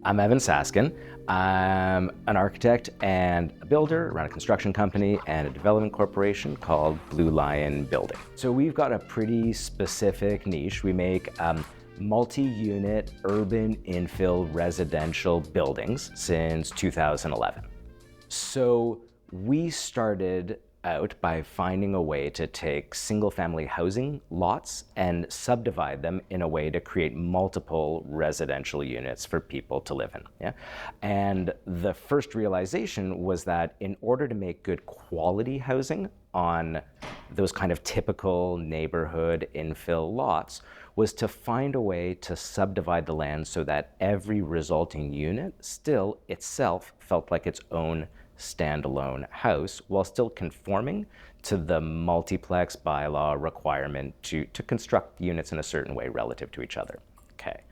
I'm Evan Saskin. I'm an architect and a builder, run a construction company and a development corporation called Blue Lion Building. So we've got a pretty specific niche. We make multi-unit urban infill residential buildings since 2011. So we started out by finding a way to take single-family housing lots and subdivide them in a way to create multiple residential units for people to live in. Yeah? And the first realization was that in order to make good quality housing on those kind of typical neighborhood infill lots was to find a way to subdivide the land so that every resulting unit still itself felt like its own standalone house while still conforming to the multiplex bylaw requirement to construct units in a certain way relative to each other. Okay,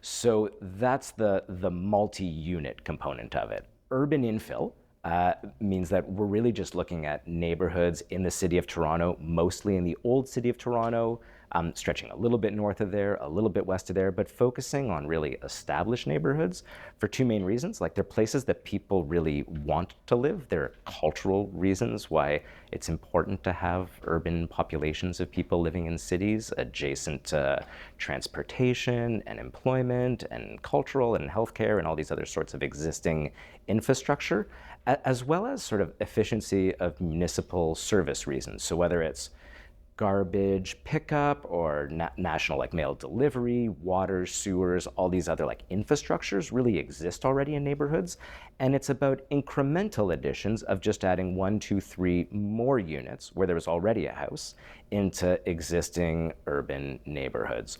so that's the multi-unit component of it. Urban infill means that we're really just looking at neighborhoods in the city of Toronto, mostly in the old city of Toronto, stretching a little bit north of there, a little bit west of there, but focusing on really established neighborhoods for two main reasons. Like, they're places that people really want to live. There are cultural reasons why it's important to have urban populations of people living in cities adjacent to transportation and employment and cultural and healthcare and all these other sorts of existing infrastructure, as well as sort of efficiency of municipal service reasons. So whether it's garbage pickup or national like mail delivery, water, sewers, all these other like infrastructures really exist already in neighborhoods. And it's about incremental additions of just adding 1, 2, 3 more units where there was already a house into existing urban neighborhoods.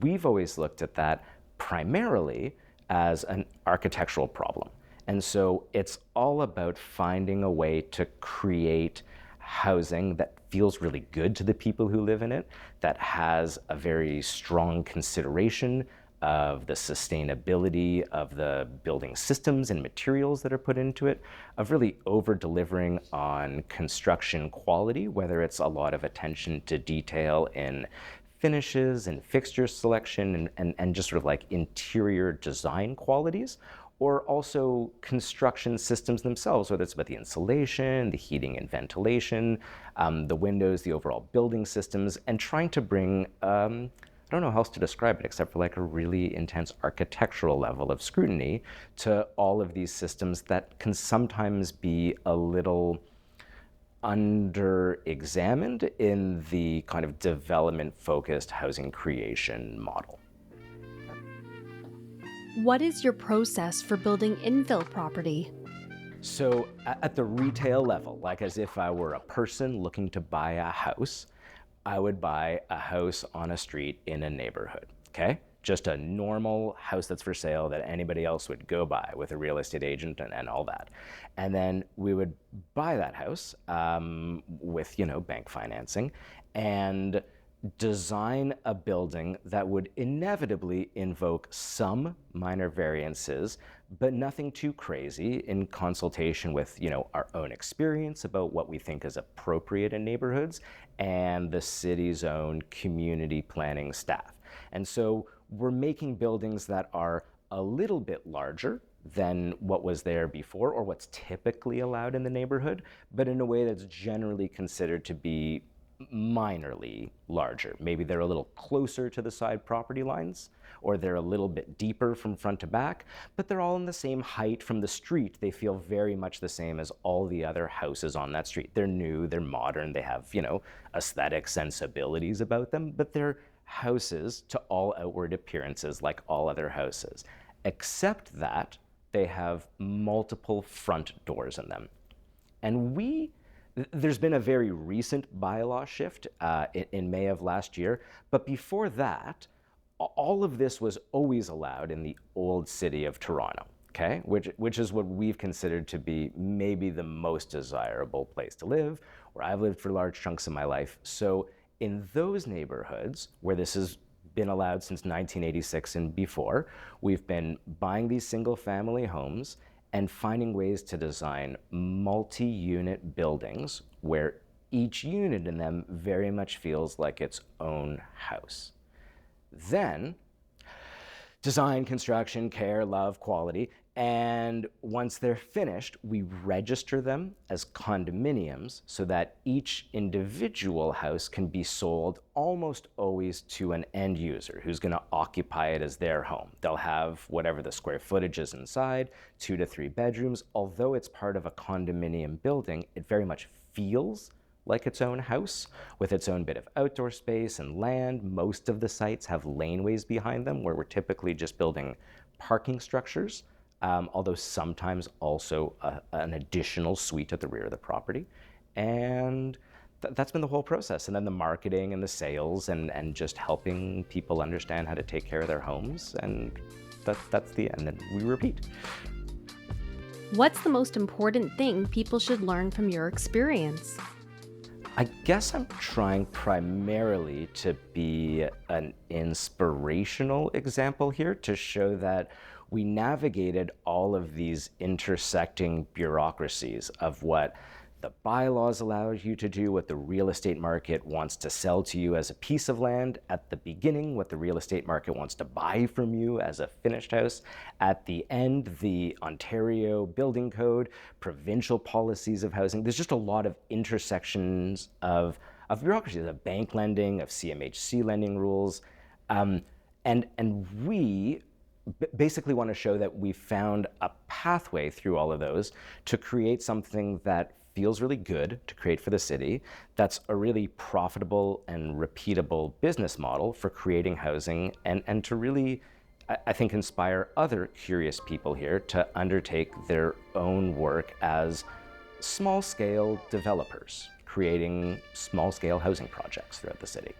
We've always looked at that primarily as an architectural problem. And so it's all about finding a way to create housing that feels really good to the people who live in it, that has a very strong consideration of the sustainability of the building systems and materials that are put into it, of really over-delivering on construction quality, whether it's a lot of attention to detail in finishes and fixture selection and just sort of like interior design qualities, or also construction systems themselves, whether it's about the insulation, the heating and ventilation, the windows, the overall building systems, and trying to bring, I don't know how else to describe it except for like a really intense architectural level of scrutiny to all of these systems that can sometimes be a little under-examined in the kind of development-focused housing creation model. What is your process for building infill property? So at the retail level, like as if I were a person looking to buy a house, I would buy a house on a street in a neighborhood, okay? Just a normal house that's for sale that anybody else would go buy with a real estate agent and all that. And then we would buy that house with, bank financing and design a building that would inevitably invoke some minor variances, but nothing too crazy, in consultation with, our own experience about what we think is appropriate in neighborhoods and the city's own community planning staff. And so we're making buildings that are a little bit larger than what was there before or what's typically allowed in the neighborhood, but in a way that's generally considered to be minorly larger. Maybe they're a little closer to the side property lines, or they're a little bit deeper from front to back, but they're all in the same height from the street. They feel very much the same as all the other houses on that street. They're new, they're modern, they have, aesthetic sensibilities about them, but they're houses to all outward appearances like all other houses, except that they have multiple front doors in them. And there's been a very recent bylaw shift in May of last year, but before that, all of this was always allowed in the old city of Toronto, okay? Which is what we've considered to be maybe the most desirable place to live, where I've lived for large chunks of my life. So in those neighborhoods where this has been allowed since 1986 and before, we've been buying these single-family homes and finding ways to design multi-unit buildings where each unit in them very much feels like its own house. Then Design, construction, care, love, quality. And once they're finished, we register them as condominiums so that each individual house can be sold almost always to an end user who's going to occupy it as their home. They'll have whatever the square footage is inside, 2 to 3 bedrooms. Although it's part of a condominium building, it very much feels like its own house with its own bit of outdoor space and land. Most of the sites have laneways behind them where we're typically just building parking structures, although sometimes also an additional suite at the rear of the property. And that's been the whole process. And then the marketing and the sales and just helping people understand how to take care of their homes. And that's the end. And we repeat. What's the most important thing people should learn from your experience? I guess I'm trying primarily to be an inspirational example here to show that we navigated all of these intersecting bureaucracies of what the bylaws allow you to do, what the real estate market wants to sell to you as a piece of land at the beginning, what the real estate market wants to buy from you as a finished house at the end, the Ontario Building Code, provincial policies of housing. There's just a lot of intersections of bureaucracies, of bank lending, of CMHC lending rules. And we basically want to show that we found a pathway through all of those to create something that feels really good to create for the city, that's a really profitable and repeatable business model for creating housing and to really, I think, inspire other curious people here to undertake their own work as small-scale developers, creating small-scale housing projects throughout the city.